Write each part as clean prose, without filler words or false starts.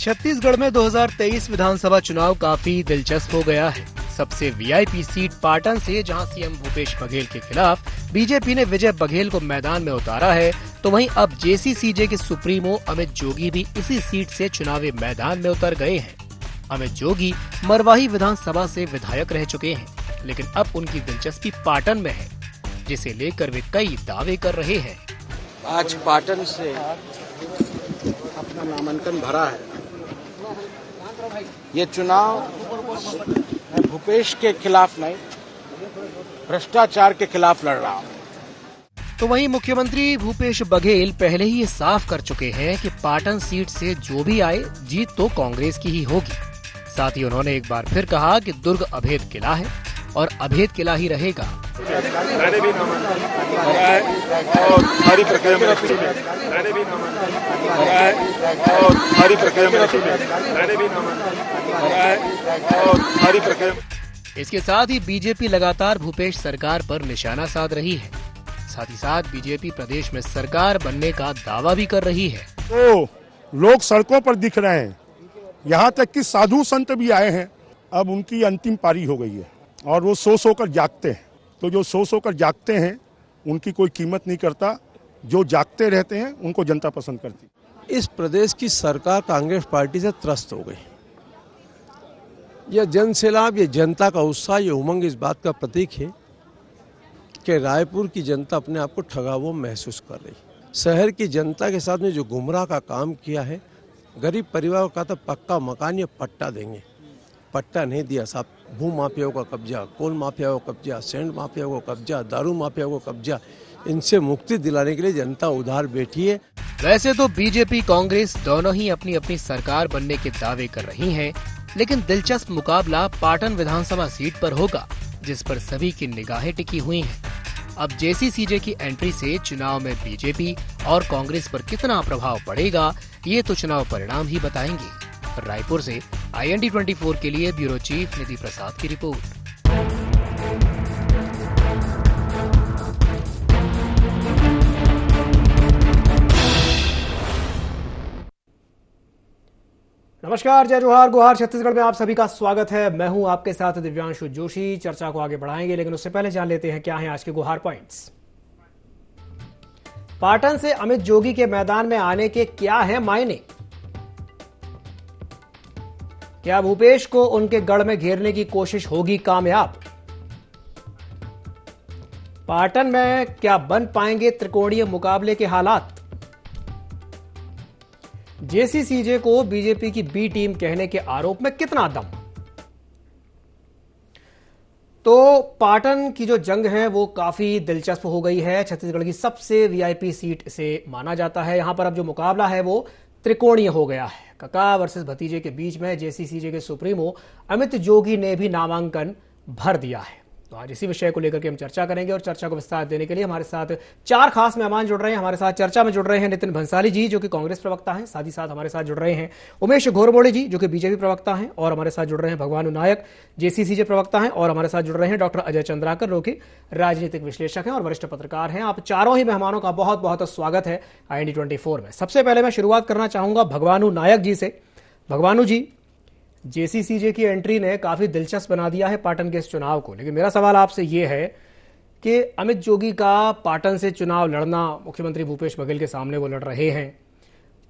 छत्तीसगढ़ में 2023 विधानसभा चुनाव काफी दिलचस्प हो गया है। सबसे वीआईपी सीट पाटन से जहां सीएम भूपेश बघेल के खिलाफ बीजेपी ने विजय बघेल को मैदान में उतारा है, तो वहीं अब जेसीसीजे के सुप्रीमो अमित जोगी भी इसी सीट से चुनावी मैदान में उतर गए हैं। अमित जोगी मरवाही विधानसभा से विधायक रह चुके हैं, लेकिन अब उनकी दिलचस्पी पाटन में है, जिसे लेकर वे कई दावे कर रहे हैं। आज पाटन से अपना नामांकन भरा है। ये चुनाव भूपेश के खिलाफ नहीं, भ्रष्टाचार के खिलाफ लड़ रहा हूँ। तो वहीं मुख्यमंत्री भूपेश बघेल पहले ही ये साफ कर चुके हैं कि पाटन सीट से जो भी आए, जीत तो कांग्रेस की ही होगी। साथ ही उन्होंने एक बार फिर कहा कि दुर्ग अभेद किला है और अभेद किला ही रहेगा। मैंने भी नामांकन भरा है और सारी प्रक्रिया में मैंने भी नामांकन भरा है और सारी प्रक्रिया में मैंने भी नामांकन भरा है और सारी प्रक्रिया। इसके साथ ही बीजेपी लगातार भूपेश सरकार पर निशाना साध रही है। साथ ही साथ बीजेपी प्रदेश में सरकार बनने का दावा भी कर रही है। तो लोग सड़कों पर दिख रहे हैं, यहाँ तक कि साधु संत भी आए हैं। अब उनकी अंतिम पारी हो गई है और वो सो कर जागते हैं। तो जो सो कर जागते हैं उनकी कोई कीमत नहीं करता, जो जागते रहते हैं उनको जनता पसंद करती। इस प्रदेश की सरकार कांग्रेस पार्टी से त्रस्त हो गई। यह जन सैलाब, ये जनता का उत्साह, ये उमंग इस बात का प्रतीक है कि रायपुर की जनता अपने आप को ठगा हुआ महसूस कर रही। शहर की जनता के साथ में जो गुमराह का काम किया है, गरीब परिवार का तो पक्का मकान या पट्टा देंगे, पट्टा नहीं दिया साहब। भू माफियाओं का कब्जा, कोल माफियाओं का कब्जा, सैंड माफियाओं का कब्जा, दारू माफियाओं का कब्जा, इनसे मुक्ति दिलाने के लिए जनता उधार बैठी है। वैसे तो बीजेपी कांग्रेस दोनों ही अपनी अपनी सरकार बनने के दावे कर रही हैं, लेकिन दिलचस्प मुकाबला पाटन विधानसभा सीट पर होगा, जिस पर सभी की निगाहें टिकी हुई हैं। अब जेसीसीजे की एंट्री से चुनाव में बीजेपी और कांग्रेस पर कितना प्रभाव पड़ेगा, ये तो चुनाव परिणाम ही बताएंगे। रायपुर से IND 24 के लिए ब्यूरो चीफ निधि प्रसाद की रिपोर्ट। नमस्कार, जय जोहार, गुहार। छत्तीसगढ़ में आप सभी का स्वागत है। मैं हूं आपके साथ दिव्यांशु जोशी। चर्चा को आगे बढ़ाएंगे, लेकिन उससे पहले जान लेते हैं क्या हैं आज के गुहार पॉइंट्स। पाटन से अमित जोगी के मैदान में आने के क्या है मायने? क्या भूपेश को उनके गढ़ में घेरने की कोशिश होगी कामयाब? पाटन में क्या बन पाएंगे त्रिकोणीय मुकाबले के हालात? जेसीसीजे को बीजेपी की बी टीम कहने के आरोप में कितना दम? तो पाटन की जो जंग है वो काफी दिलचस्प हो गई है। छत्तीसगढ़ की सबसे वीआईपी सीट से माना जाता है। यहां पर अब जो मुकाबला है वो त्रिकोणीय हो गया है। कका वर्सेस भतीजे के बीच में जेसीसीजे के सुप्रीमो अमित जोगी ने भी नामांकन भर दिया है। तो आज इसी विषय को लेकर के हम चर्चा करेंगे और चर्चा को विस्तार देने के लिए हमारे साथ चार खास मेहमान जुड़ रहे हैं। हमारे साथ चर्चा में जुड़ रहे हैं नितिन भंसाली जी, जो कि कांग्रेस प्रवक्ता हैं। साथ ही साथ हमारे साथ जुड़ रहे हैं उमेश घोरबोड़े जी, जो कि बीजेपी प्रवक्ता हैं, और हमारे साथ जुड़ रहे हैं भगवानु नायक, जेसीसीजे प्रवक्ता हैं, और हमारे साथ जुड़ रहे हैं डॉक्टर अजय चंद्राकर, जो कि राजनीतिक विश्लेषक हैं और वरिष्ठ पत्रकार हैं। आप चारों ही मेहमानों का बहुत बहुत स्वागत है IND 24 में। सबसे पहले मैं शुरुआत करना चाहूंगा भगवानु नायक जी से। भगवानु जी, जेसीसीजे की एंट्री ने काफी दिलचस्प बना दिया है पाटन के इस चुनाव को, लेकिन मेरा सवाल आपसे यह है कि अमित जोगी का पाटन से चुनाव लड़ना, मुख्यमंत्री भूपेश बघेल के सामने वो लड़ रहे हैं,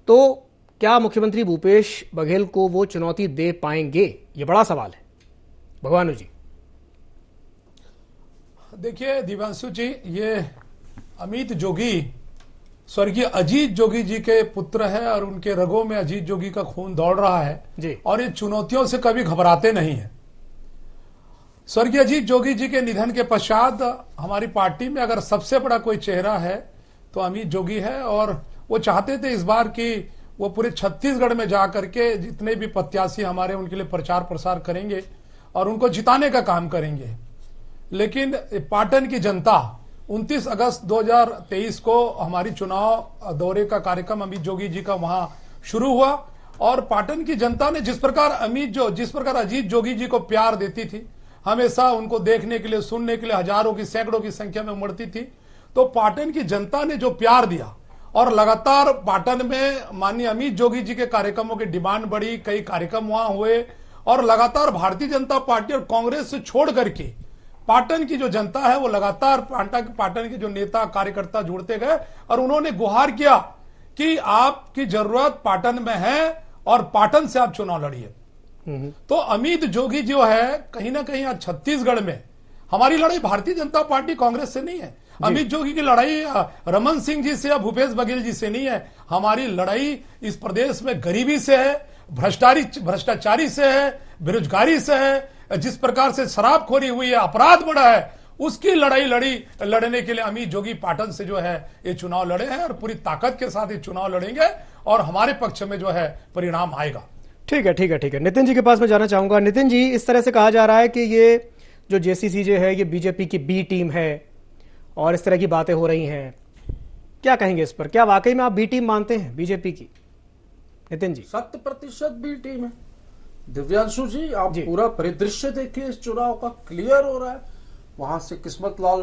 तो क्या मुख्यमंत्री भूपेश बघेल को वो चुनौती दे पाएंगे? ये बड़ा सवाल है। भगवानु जी। देखिए दिव्यांशु जी, ये अमित जोगी स्वर्गीय अजीत जोगी जी के पुत्र है और उनके रगों में अजीत जोगी का खून दौड़ रहा है जी। और ये चुनौतियों से कभी घबराते नहीं है। स्वर्गीय अजीत जोगी जी के निधन के पश्चात हमारी पार्टी में अगर सबसे बड़ा कोई चेहरा है तो अमित जोगी है, और वो चाहते थे इस बार कि वो पूरे छत्तीसगढ़ में जाकर के जितने भी प्रत्याशी हमारे उनके लिए प्रचार प्रसार करेंगे और उनको जिताने का काम करेंगे। लेकिन पाटन की जनता 29 अगस्त 2023 को हमारी चुनाव दौरे का कार्यक्रम अमित जोगी जी का वहां शुरू हुआ, और पाटन की जनता ने जिस प्रकार अजीत जोगी जी को प्यार देती थी, हमेशा उनको देखने के लिए, सुनने के लिए हजारों की, सैकड़ों की संख्या में उमड़ती थी, तो पाटन की जनता ने जो प्यार दिया और लगातार पाटन में माननीय अमित जोगी जी के कार्यक्रमों की डिमांड बढ़ी, कई कार्यक्रम वहां हुए और लगातार भारतीय जनता पार्टी और कांग्रेस से छोड़ करके पाटन की जो जनता है वो लगातार पाटन के जो नेता कार्यकर्ता जुड़ते गए और उन्होंने गुहार किया कि आपकी जरूरत पाटन में है और पाटन से आप चुनाव लड़िए। तो अमित जोगी जो है कहीं ना कहीं आज छत्तीसगढ़ में, हमारी लड़ाई भारतीय जनता पार्टी कांग्रेस से नहीं है, अमित जोगी की लड़ाई रमन सिंह जी से या भूपेश बघेल जी से नहीं है, हमारी लड़ाई इस प्रदेश में गरीबी से है, भ्रष्टाचारी से है, बेरोजगारी से है, जिस प्रकार से शराबखोरी हुई है, अपराध बढ़ा है, उसकी लड़ाई लड़ने के लिए अमित जोगी पाटन से जो है ये चुनाव लड़े हैं और पूरी ताकत के साथ ये चुनाव लड़ेंगे और हमारे पक्ष में जो है परिणाम आएगा। ठीक है। नितिन जी के पास मैं जाना चाहूंगा। नितिन जी, इस तरह से कहा जा रहा है कि ये जो जेसीसीजे है ये बीजेपी की बी टीम है और इस तरह की बातें हो रही हैं, क्या कहेंगे इस पर? क्या वाकई में आप बी टीम मानते हैं बीजेपी की? नितिन जी। 100% बी टीम है। दिव्यांशु जी, आप पूरा परिदृश्य देखिए, इस चुनाव का क्लियर हो रहा है। वहां से किस्मत लाल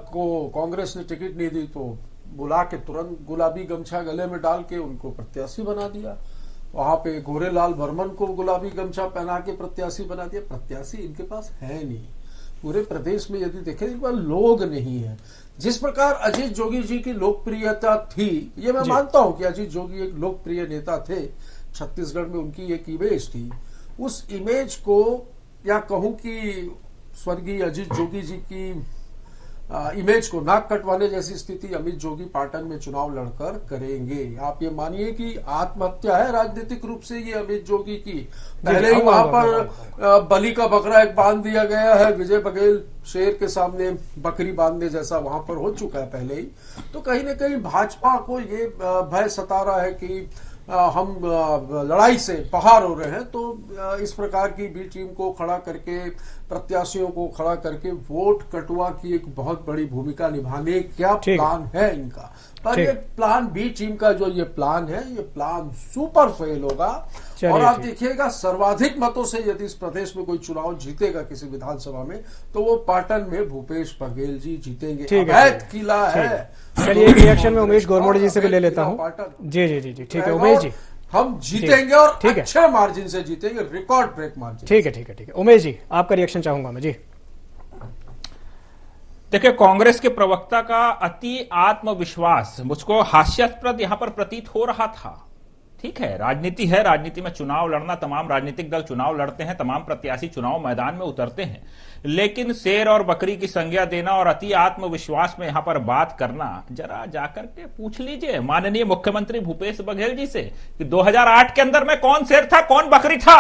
को कांग्रेस ने टिकट नहीं दी तो बुला के तुरंत गुलाबी गमछा गले में डाल के उनको प्रत्याशी बना दिया। वहां पे गोरेलाल बर्मन को गुलाबी गमछा पहना के प्रत्याशी बना दिया। प्रत्याशी इनके पास है नहीं, पूरे प्रदेश में यदि देखें इनके पास लोग नहीं है। जिस प्रकार अजीत जोगी जी की लोकप्रियता थी, ये मैं मानता हूं कि अजीत जोगी एक लोकप्रिय नेता थे, छत्तीसगढ़ में उनकी एक इमेज थी, उस इमेज को या कहूं कि स्वर्गीय अजीत जोगी जी की इमेज को नाक कटवाने जैसी स्थिति अमित जोगी पाटन में चुनाव लड़कर करेंगे। आप ये मानिए कि आत्महत्या है राजनीतिक रूप से ये अमित जोगी की। पहले ही वहां पर बलि का बकरा एक बांध दिया गया है, विजय बघेल शेर के सामने बकरी बांधने जैसा वहां पर हो चुका है पहले ही। तो कहीं ना कहीं भाजपा को ये भय सता रहा है कि हम लड़ाई से बाहर हो रहे हैं, तो इस प्रकार की बी टीम को खड़ा करके, प्रत्याशियों को खड़ा करके वोट कटुआ की एक बहुत बड़ी भूमिका निभाने का प्लान है इनका। पर ये प्लान बी टीम का जो ये प्लान है, ये प्लान सुपर फेल होगा। और आप देखिएगा सर्वाधिक मतों से यदि इस प्रदेश में कोई चुनाव जीतेगा किसी विधानसभा में, तो वो पाटन में भूपेश बघेल जी जीतेंगे। अवैध किला है। चलिए एक रिएक्शन में उमेश गोरमोड़े जी से भी ले लेता हूँ। जी, ठीक है उमेश जी, हम जीतेंगे और अच्छे मार्जिन से जीतेंगे, रिकॉर्ड ब्रेक मार्जिन। ठीक है उमेश जी, आपका रिएक्शन चाहूंगा मैं। जी देखिए, कांग्रेस के प्रवक्ता का अति आत्मविश्वास मुझको हास्यास्पद यहां पर प्रतीत हो रहा था। ठीक है, राजनीति है, राजनीति में चुनाव लड़ना, तमाम राजनीतिक दल चुनाव लड़ते हैं, तमाम प्रत्याशी चुनाव मैदान में उतरते हैं, लेकिन शेर और बकरी की संज्ञा देना और अति आत्मविश्वास में यहां पर बात करना, जरा जाकर के पूछ लीजिए माननीय मुख्यमंत्री भूपेश बघेल जी से कि 2008 के अंदर में कौन शेर था, कौन बकरी था।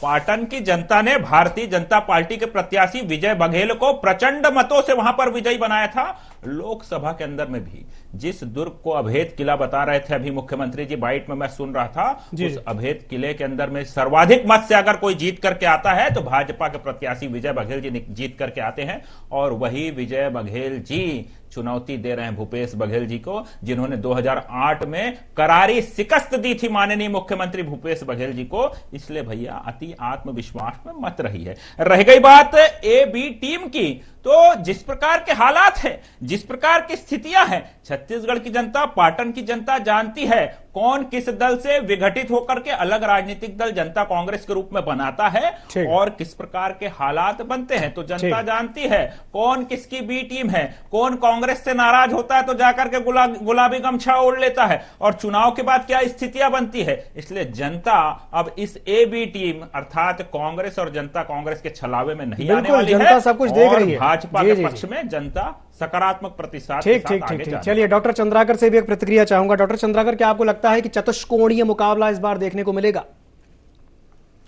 पाटन की जनता ने भारतीय जनता पार्टी के प्रत्याशी विजय बघेल को प्रचंड मतों से वहां पर विजयी बनाया था। लोकसभा के अंदर में भी जिस दुर्ग को अभेद किला बता रहे थे अभी मुख्यमंत्री जी, बाइट में मैं सुन रहा था, उस अभेद किले के अंदर में सर्वाधिक मत से अगर कोई जीत करके आता है तो भाजपा के प्रत्याशी विजय बघेल जी जीत करके आते हैं। और वही विजय बघेल जी चुनौती दे रहे हैं भूपेश बघेल जी को, जिन्होंने 2008 में करारी शिकस्त दी थी माननीय मुख्यमंत्री भूपेश बघेल जी को। इसलिए भैया अति आत्मविश्वास में मत रही है। रह गई बात ए बी टीम की, तो जिस प्रकार के हालात है, जिस प्रकार की स्थितियां हैं, छत्तीसगढ़ की जनता, पाटन की जनता जानती है कौन किस दल से विघटित होकर के अलग राजनीतिक दल जनता कांग्रेस के रूप में बनाता है और किस प्रकार के हालात बनते हैं। तो जनता जानती है कौन किसकी बी टीम है, कौन कांग्रेस से नाराज होता है तो जाकर के गुलाबी गमछा ओढ़ लेता है और चुनाव के बाद क्या स्थितियां बनती है। इसलिए जनता अब इस ए बी टीम अर्थात कांग्रेस और जनता कांग्रेस के छलावे में नहीं आने वाली है। सब कुछ देख रही है। भाजपा के पक्ष में जनता सकारात्मक प्रतिसाद के साथ आगे जा रही है। चलिए डॉक्टर चंद्राकर से भी एक प्रतिक्रिया चाहूंगा। डॉक्टर चंद्राकर, क्या आपको लगता है कि चतुष्कोणीय मुकाबला इस बार देखने को मिलेगा?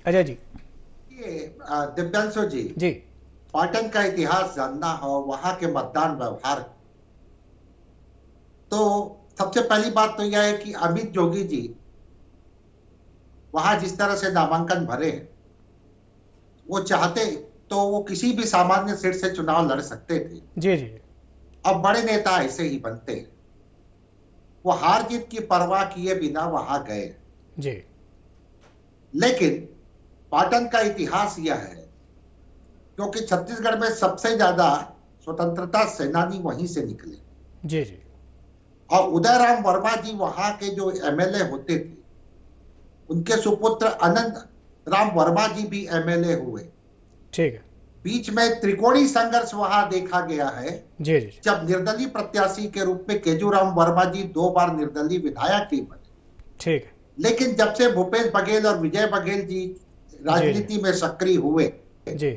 अजय जी। दिव्यांशु जी, पाटन का इतिहास जानना हो, वहां के मतदान व्यवहार, तो सबसे पहली बात तो यह है कि अमित जोगी जी वहां जिस तरह से नामांकन भरे, वो चाहते तो वो किसी भी सामान्य सीट से चुनाव लड़ सकते थे। जी। अब बड़े नेता ऐसे ही बनते, वो हार जीत की परवाह किए बिना वहां गए। जी। लेकिन पाटन का इतिहास यह है, क्योंकि छत्तीसगढ़ में सबसे ज्यादा स्वतंत्रता सेनानी वहीं से निकले। जी। और उदयराम वर्मा जी वहां के जो एमएलए होते थे, उनके सुपुत्र अनंत राम वर्मा जी भी एमएलए हुए। ठीक है। बीच में त्रिकोणीय संघर्ष वहां देखा गया है। जी जी। जब निर्दलीय प्रत्याशी के रूप में केजूराम वर्मा जी 2 बार निर्दलीय विधायक भी बने। ठीक है। लेकिन जब से भूपेश बघेल और विजय बघेल जी राजनीति में सक्रिय हुए जी,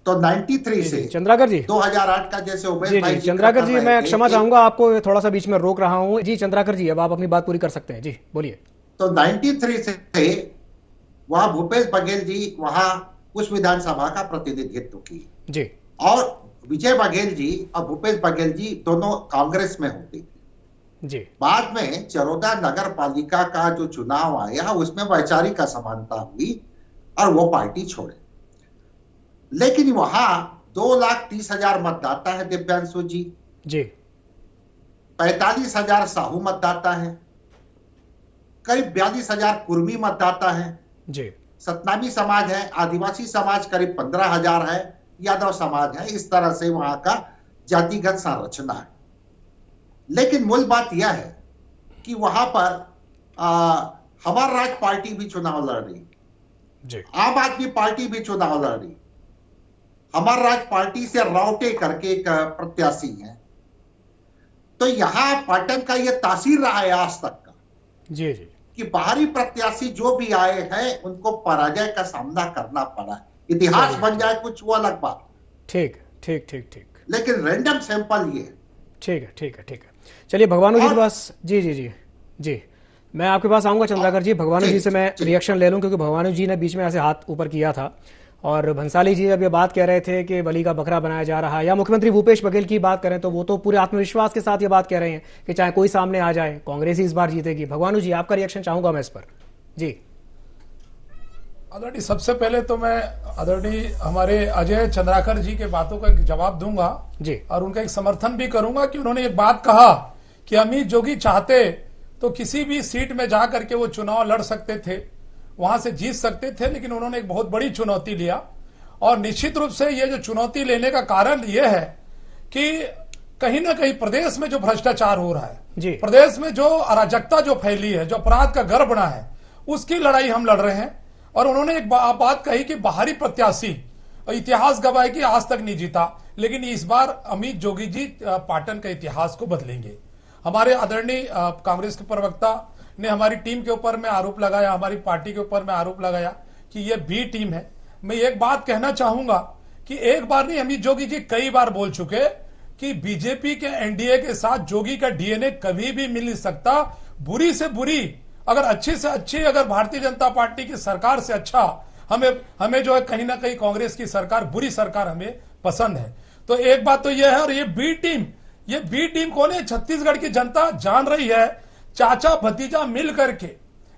तो 93 से चंद्राकर जी 2008 का जैसे उमेश भाई चंद्राकर जी, मैं क्षमा चाहूंगा आपको, थोड़ा सा बीच में रोक रहा हूं। जी चंद्राकर जी, अब आप अपनी बात पूरी कर सकते हैं। जी बोलिए। तो 93 से वहां भूपेश बघेल जी वहां उस विधानसभा का प्रतिनिधित्व किए जी, और विजय बघेल जी और भूपेश बघेल जी दोनों कांग्रेस में होते थे जी। बाद में चरोदा नगर पालिका का जो चुनाव आया उसमें वैचारिक असमानता हुई और वो पार्टी छोड़े। लेकिन वहां 2,30,000 मतदाता है दिव्यांशु जी। 45,000 साहू मतदाता है, करीब 42,000 कुर्मी मतदाता है जी, सतनामी समाज है, आदिवासी समाज करीब 15,000 है, यादव समाज है। इस तरह से वहां का जातिगत संरचना है। लेकिन मूल बात यह है कि वहां पर हमारा राज पार्टी भी चुनाव लड़ रही, आम आदमी पार्टी भी चुनाव लड़ रही। हमारा राज पार्टी से रावटे करके एक प्रत्याशी है। तो यहां पाटन का यह तासीर रहा है आज तक का जी जी, कि बाहरी प्रत्याशी जो भी आए हैं उनको पराजय का सामना करना पड़ा है। इतिहास बन जाए कुछ वो अलग बात। ठीक ठीक ठीक ठीक, लेकिन रैंडम सैंपल ये। ठीक है ठीक है ठीक है। चलिए भगवानू जी के पास। जी जी जी जी, मैं आपके पास आऊंगा चंद्राकर जी। भगवानू जी से मैं रिएक्शन ले लूं, क्योंकि भगवानू जी ने बीच में ऐसे हाथ ऊपर किया था। और भंसाली जी जब ये बात कह रहे थे कि बलि का बकरा बनाया जा रहा है, या मुख्यमंत्री भूपेश बघेल की बात करें तो वो तो पूरे आत्मविश्वास के साथ ये बात कह रहे हैं कि चाहे कोई सामने आ जाए कांग्रेस ही इस बार जीतेगी। भगवानू जी, आपका रिएक्शन चाहूंगा मैं इस पर। जी आदरणीय, सबसे पहले तो मैं आदरणीय हमारे अजय चंद्राकर जी के बातों का जवाब दूंगा जी, और उनका एक समर्थन भी करूंगा कि उन्होंने एक बात कहा कि अमित जोगी चाहते तो किसी भी सीट में जाकर के वो चुनाव लड़ सकते थे, वहां से जीत सकते थे। लेकिन उन्होंने एक बहुत बड़ी चुनौती लिया, और निश्चित रूप से ये जो चुनौती लेने का कारण ये है कि कहीं ना कहीं प्रदेश में जो भ्रष्टाचार हो रहा है, प्रदेश में जो अराजकता जो फैली है, जो अपराध का घर बना है, उसकी लड़ाई हम लड़ रहे हैं। और उन्होंने एक बात कही कि बाहरी प्रत्याशी इतिहास गवाह की आज तक नहीं जीता, लेकिन इस बार अमित जोगी जी पाटन के इतिहास को बदलेंगे। हमारे आदरणीय कांग्रेस के प्रवक्ता ने हमारी टीम के ऊपर में आरोप लगाया, हमारी पार्टी के ऊपर में आरोप लगाया कि ये बी टीम है। मैं एक बात कहना चाहूंगा कि एक बार नहीं, अमित जोगी जी कई बार बोल चुके कि बीजेपी के एनडीए के साथ जोगी का डीएनए कभी भी मिल नहीं सकता। बुरी से बुरी, अगर अच्छी से अच्छी, अगर भारतीय जनता पार्टी की सरकार से अच्छा हमें जो है कहीं ना कहीं कांग्रेस की सरकार, बुरी सरकार हमें पसंद है। तो एक बात तो यह है। और ये बी टीम कौन है? छत्तीसगढ़ की जनता जान रही है। चाचा भतीजा मिल करके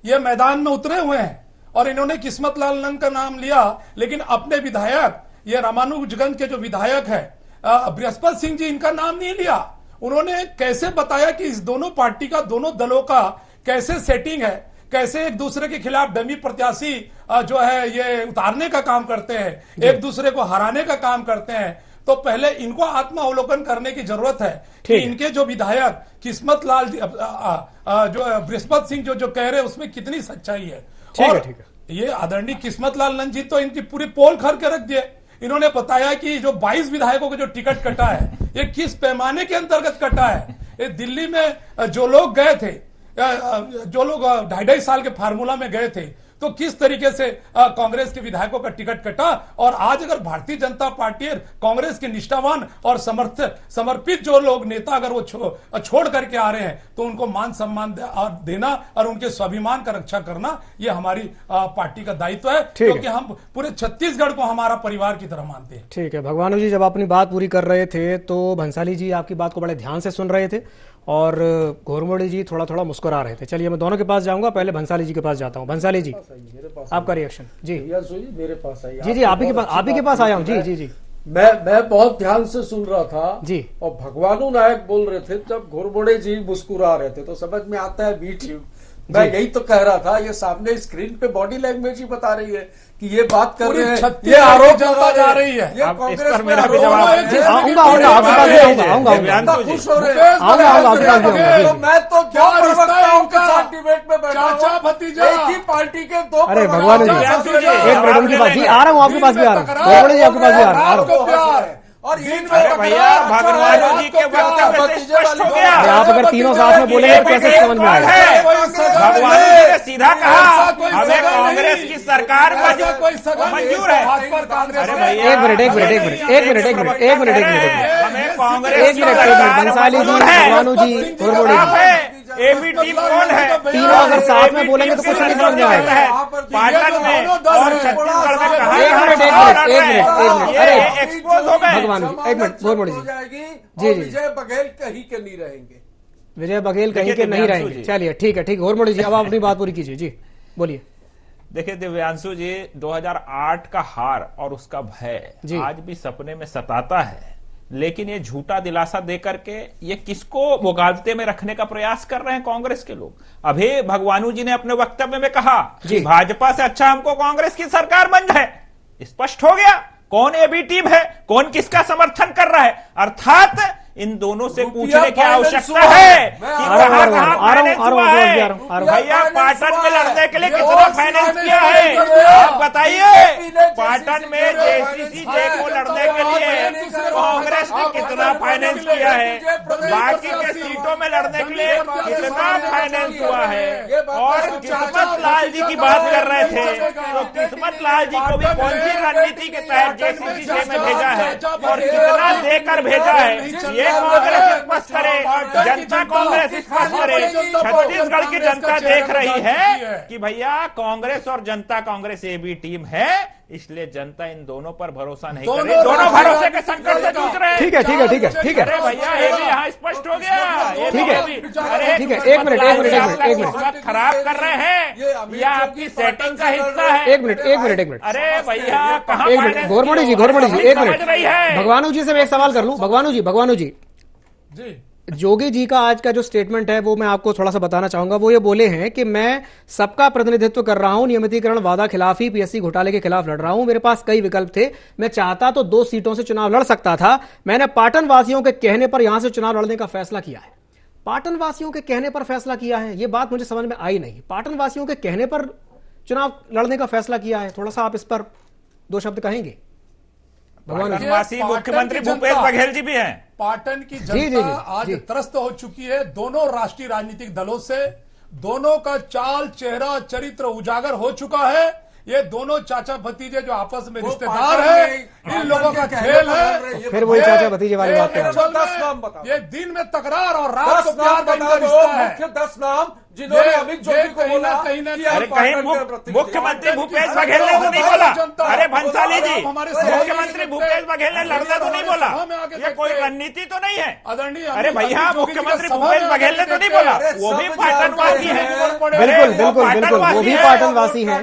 ये मैदान में उतरे हुए हैं, और इन्होंने किस्मत लाल नंद का नाम लिया, लेकिन अपने विधायक, ये रामानुजगंज के जो विधायक है बृहस्पति सिंह जी, इनका नाम नहीं लिया। उन्होंने कैसे बताया कि इस दोनों पार्टी का, दोनों दलों का कैसे सेटिंग है, कैसे एक दूसरे के खिलाफ डमी प्रत्याशी जो है ये उतारने का काम करते हैं, एक दूसरे को हराने का काम करते हैं। तो पहले इनको आत्मावलोकन करने की जरूरत है कि इनके जो विधायक किस्मत लाल जो बृहस्पति सिंह जो कह रहे हैं उसमें कितनी सच्चाई है। और ये आदरणीय किस्मत लाल नंद जी तो इनकी पूरी पोल खर के रख दिए। इन्होंने बताया कि जो 22 विधायकों को जो टिकट कटा है, ये किस पैमाने के अंतर्गत कटा है। ये दिल्ली में जो लोग गए थे, जो लोग 2.5 साल के फार्मूला में गए थे, तो किस तरीके से कांग्रेस के विधायकों का टिकट कटा। और आज अगर भारतीय जनता पार्टी कांग्रेस के निष्ठावान और समर्पित जो लोग नेता अगर वो छोड़ करके आ रहे हैं, तो उनको मान सम्मान देना और उनके स्वाभिमान का रक्षा करना, ये हमारी पार्टी का दायित्व है, क्योंकि हम पूरे छत्तीसगढ़ को हमारा परिवार की तरह मानते हैं। ठीक है भगवानू जी, जब अपनी बात पूरी कर रहे थे तो भंसाली जी आपकी बात को बड़े ध्यान से सुन रहे थे, और घोरमोड़ी जी थोड़ा थोड़ा मुस्कुरा रहे थे। चलिए मैं दोनों के पास जाऊंगा, पहले भंसाली जी के पास जाता हूं। भंसाली जी, आपका रिएक्शन। जी मेरे पास आई। जी जी, आप ही के पास आया हूं। जी जी जी, मैं बहुत ध्यान से सुन रहा था जी, और भगवानू नायक बोल रहे थे, जब घोरमोड़े जी मुस्कुरा रहे थे, तो समझ में आता है बी टीम। मैं यही तो कह रहा था, ये सामने स्क्रीन पे बॉडी लैंग्वेज ही बता रही है कि ये बात कर रहे हैं, ये आरोप लगा जा रही है। ये कांग्रेस में मेरा भी जवाब आऊंगा आपके पास भी आऊंगा खुश हो रहे हैं। तो मैं तो क्या प्रवक्ता हूं के साथ डिबेट में बैठा हूं, चाचा भतीजा एक ही पार्टी के दो। अरे भगवान जी, एक मिनट उनके पास जी आ रहा हूँ, आपके पास भी आ रहा हूँ, जी आपके पास भी आ रहा हूँ। और भैया भगवान जी के वक्तव्य से स्पष्ट हो गया। आप अगर तीनों साथ में बोलेंगे तो कैसे समझ में आएगा? भगवान जी ने सीधा कहा हमें कांग्रेस की सरकार मंजूर है। अरे भैया एक मिनट हमें कांग्रेस बंसाली जी, भगवानू जी, एबी टीम कौन है? तीनों अगर साथ में बोलेंगे तो कुछ नहीं समझ में आएगा। पाटन में और छत्तीसगढ़ में कहा एक्सपोज हो गए। भगवान जी एक मिनट, बहुत बड़ी जी, विजय बघेल कहीं के नहीं रहेंगे। विजय बघेल कहीं के नहीं रहेंगे। चलिए ठीक है, घोरमोड़ी जी अब आप अपनी बात पूरी कीजिए जी, बोलिए। देखिए दिव्यांशु जी, 2008 का हार और उसका भय आज भी सपने में सताता है, लेकिन ये झूठा दिलासा देकर के ये किसको मुगालते में रखने का प्रयास कर रहे हैं कांग्रेस के लोग। अभी भगवानू जी ने अपने वक्तव्य में कहा कि भाजपा से अच्छा हमको कांग्रेस की सरकार बन जाए। स्पष्ट हो गया कौन एबी टीम है, कौन किसका समर्थन कर रहा है। अर्थात इन दोनों से पूछने की आवश्यकता है कि कहां फाइनेंस हुआ है। भैया पाटन में लड़ने के लिए कितना फाइनेंस किया है आप बताइए। पाटन में जेसीसी को लड़ने के लिए कांग्रेस ने कितना फाइनेंस किया है, बाकी के सीटों में लड़ने के लिए कितना फाइनेंस हुआ है। और किस्मत लाल जी की बात कर रहे थे तो किस्मत लाल जी को भी कौन सी रणनीति के तहत जेसीसी में भेजा है और कितना देकर भेजा है ये कांग्रेस स्पष्ट करे, जनता कांग्रेस स्पष्ट करे। छत्तीसगढ़ की जनता देख रही है कि भैया कांग्रेस और जनता कांग्रेस एबी टीम है, इसलिए जनता इन दोनों पर भरोसा नहीं कर रही। दोनों भरोसे के संकट से जूझ रहे हैं। ठीक है अरे भैया ये भी यहाँ स्पष्ट हो गया। ठीक है एक मिनट खराब कर रहे हैं, यह आपकी सेटिंग का हिस्सा है। एक मिनट अरे भैया कहाँ घोरमोड़ी जी एक मिनट, भगवानू जी से मैं एक सवाल कर लूं। भगवानू जी जोगी जी का आज का जो स्टेटमेंट है वो मैं आपको थोड़ा सा बताना चाहूंगा। वो ये बोले हैं कि मैं सबका प्रतिनिधित्व कर रहा हूं, नियमितीकरण वादा खिलाफी पीएससी घोटाले के खिलाफ लड़ रहा हूं, मेरे पास कई विकल्प थे, मैं चाहता तो 2 सीटों से चुनाव लड़ सकता था, मैंने पाटन वासियों के कहने पर यहां से चुनाव लड़ने का फैसला किया है। पाटन वासियों के कहने पर फैसला किया है, ये बात मुझे समझ में आई नहीं। पाटन वासियों के कहने पर चुनाव लड़ने का फैसला किया है, थोड़ा सा आप इस पर 2 शब्द कहेंगे? पाटनवासी मुख्यमंत्री भूपेश बघेल जी भी हैं। पाटन की जनता आज त्रस्त हो चुकी है दोनों राष्ट्रीय राजनीतिक दलों से। दोनों का चाल चेहरा चरित्र उजागर हो चुका है। ये दोनों चाचा भतीजे जो आपस में रिश्तेदार है, इन लोगों का खेल है। फिर वही चाचा भतीजे वाली बात है। ये दिन में तकरार और रात को प्यार का इनका रिश्ता है। मुख्य 10 नाम जिन्होंने अमित जोगी को बोला मुख्यमंत्री भूपेश बघेल ने तो नहीं बोला। अरे भंसाली जी, मुख्यमंत्री भूपेश बघेल ने लड़ना तो नहीं बोला, ये कोई रणनीति तो नहीं है। अरे भैया मुख्यमंत्री भूपेश बघेल ने तो नहीं बोला, वो भी पाटनवासी है। बिल्कुल वो भी पाटनवासी है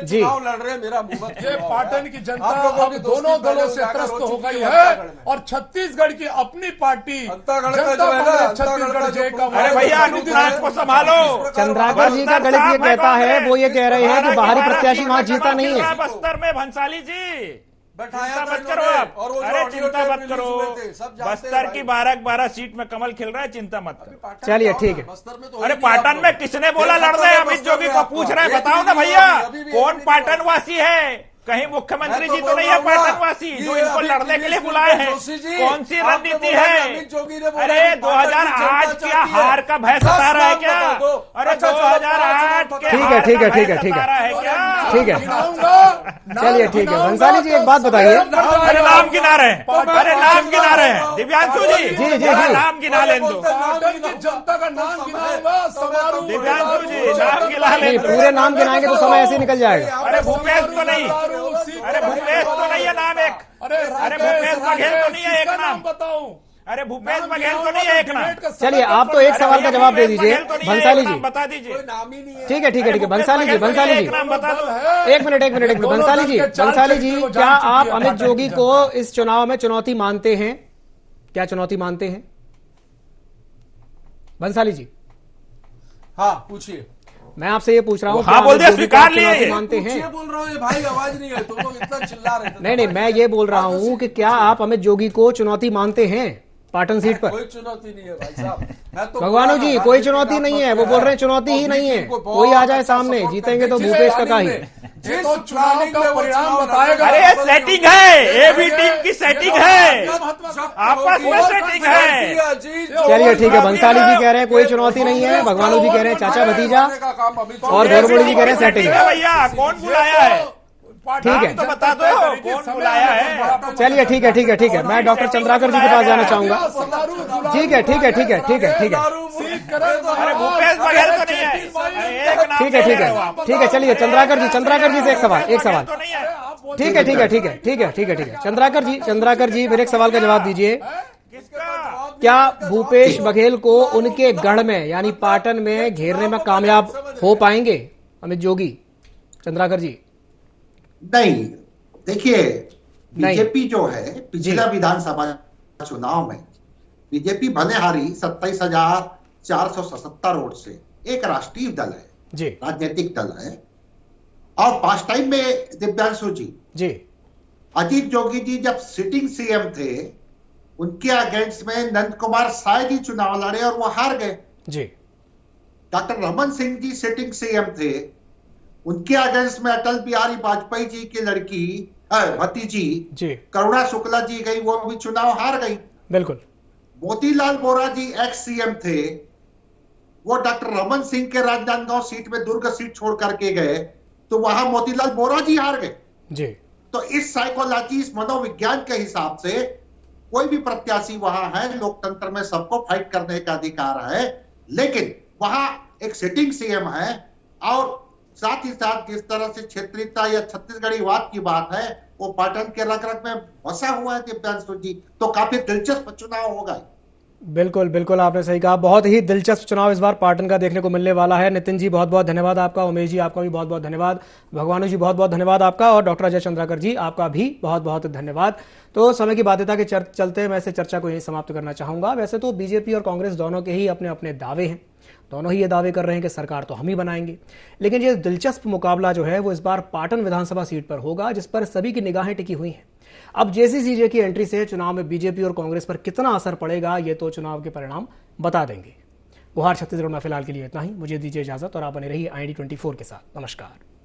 जी। लड़ रहे मेरा ये पाटन की जनता अब दोनों दलों से त्रस्त हो गई है और छत्तीसगढ़ की अपनी पार्टी छत्तीसगढ़ जे का। अरे भैया अनुराग को संभालो। चंद्राकर जी का गणित ये कहता है, वो ये कह रहे हैं कि बाहरी प्रत्याशी वहां जीता नहीं है। बस्तर में भंसाली जी चिंता मत करो आप, अरे चिंता मत करो, बस्तर की 12 सीट में कमल खिल रहा है, चिंता मत करो। चलिए ठीक है। अरे पाटन में किसने बोला लड़ रहे हैं? अमित जोगी को पूछ रहे हैं, बताओ ना भैया कौन पाटनवासी है? कहीं मुख्यमंत्री जी तो नहीं है पाटनवासी जो इनको लड़ने के लिए बुलाए हैं? कौन सी रणनीति है? अरे 2008 के हार का भय सता रहा है क्या? अरे 2008 के ठीक है चलिए ठीक है। भंसाली जी एक बात बताइए। अरे नाम गिना रहे हैं दिव्यांशु जी नाम गिना लें दो। जनता का नाम गिनाऊंगा दिव्यांशु जी नाम गिना लें। पूरे नाम गिनाएंगे तो समय ऐसे निकल जाएगा। अरे भूपेश तो नहीं, अरे भूपेश तो नहीं है नाम एक। अरे भूपेश बघेल तो नहीं है एक नाम, बताऊं? अरे भूपेश बघेल तो नहीं है एक नाम। चलिए आप तो एक सवाल का जवाब दे दीजिए भंसाली जी। बता दीजिए। ठीक है भंसाली जी बता दो। एक मिनट भंसाली जी क्या आप अमित जोगी को इस चुनाव में चुनौती मानते हैं? क्या चुनौती मानते हैं भंसाली जी? हाँ पूछिए। मैं आपसे ये पूछ रहा हूँ, हाँ बोल दिया, स्वीकार लिए मानते हैं? बोल रहा हूँ भाई, आवाज नहीं है, तुम लोग इतना चिल्ला रहे थे। नहीं, मैं ये बोल रहा हूँ कि क्या आप अमित जोगी को चुनौती मानते हैं पाटन सीट पर? कोई चुनौती नहीं है भाई साहब। मैं तो भगवानू जी, कोई चुनौती नहीं है, वो बोल रहे हैं चुनौती ही नहीं है। कोई आ जाए सामने, जीतेंगे तो भूपेश काका ही। तो चुनाव का परिणाम बताएगा। अरे सेटिंग है, ये भी टीम की सेटिंग है, आपस में सेटिंग है। चलिए ठीक है, बंसाली जी कह रहे हैं कोई चुनौती नहीं है, भगवानू जी कह रहे हैं चाचा भतीजा, और गौरवड़ी जी कह रहे हैं सेटिंग है। भैया कौन बुलाया है? ठीक है, तो बता दो कौन बुलाया है। चलिए ठीक है, ठीक है, ठीक है, मैं डॉक्टर चंद्राकर जी के पास जाना चाहूंगा। ठीक है, ठीक है, ठीक है, ठीक है, ठीक है, अरे भूपेश बघेल तो नहीं है। ठीक है, ठीक है, ठीक है, चलिए चंद्राकर जी से एक सवाल। ठीक है, ठीक है, ठीक है, ठीक है, ठीक है, ठीक है, चंद्राकर जी मेरे एक सवाल का जवाब दीजिए। क्या भूपेश बघेल को उनके गढ़ में यानी पाटन में घेरने में कामयाब हो पाएंगे अमित जोगी? चंद्राकर जी नहीं, देखिए बीजेपी जो है पिछला विधानसभा चुनाव में बीजेपी भले हारी 27,477 वोट से, एक राष्ट्रीय दल है जी, राजनीतिक दल है, और पास्ट टाइम में दिव्यांशु जी अजीत जोगी जी जब सिटिंग सीएम थे, उनके अगेंस्ट में नंद कुमार साय जी चुनाव लड़े और वो हार गए जी। Doctor Raman Singh ji sitting CM थे, उनके अगेंस्ट में अटल बिहारी वाजपेयी जी की लड़की भतीजी जी करुणा शुक्ला जी गई, वो भी चुनाव हार गई। बिल्कुल। मोतीलाल वोरा जी एक्स सीएम थे, वो डॉक्टर रमन सिंह के राजनांदगांव सीट में दुर्ग सीट छोड़ करके गए, तो वहां मोतीलाल वोरा जी हार गए जी। तो इस साइकोलॉजी, इस मनोविज्ञान के हिसाब से कोई भी प्रत्याशी वहां है, लोकतंत्र में सबको फाइट करने का अधिकार है, लेकिन वहां एक सिटिंग सीएम है, और साथ ही साथ जिस तरह से क्षेत्रीयता या छत्तीसगढ़ीवाद की बात है, वो पाटन के रग रग में बसा हुआ है दिव्यांशु जी, तो काफी दिलचस्प चुनाव होगा। बिल्कुल बिल्कुल, आपने सही कहा, बहुत ही दिलचस्प चुनाव इस बार पाटन का देखने को मिलने वाला है। नितिन जी बहुत बहुत धन्यवाद आपका, उमेश जी आपका भी बहुत बहुत धन्यवाद, भगवानू जी बहुत बहुत धन्यवाद आपका, और डॉक्टर अजय चंद्राकर जी आपका भी बहुत बहुत धन्यवाद। तो समय की बाध्यता के चलते मैं इस चर्चा को यहीं समाप्त करना चाहूंगा। वैसे तो बीजेपी और कांग्रेस दोनों के ही अपने अपने दावे हैं, दोनों ही ये दावे कर रहे हैं कि सरकार तो हम ही बनाएंगे, लेकिन ये दिलचस्प मुकाबला जो है वो इस बार पाटन विधानसभा सीट पर होगा, जिस पर सभी की निगाहें टिकी हुई हैं। अब जेसीसीजे की एंट्री से चुनाव में बीजेपी और कांग्रेस पर कितना असर पड़ेगा, ये तो चुनाव के परिणाम बता देंगे। बुहार छत्तीसगढ़ में फिलहाल के लिए इतना ही, मुझे दीजिए इजाजत और आप बने रहिए IND24 के साथ। नमस्कार।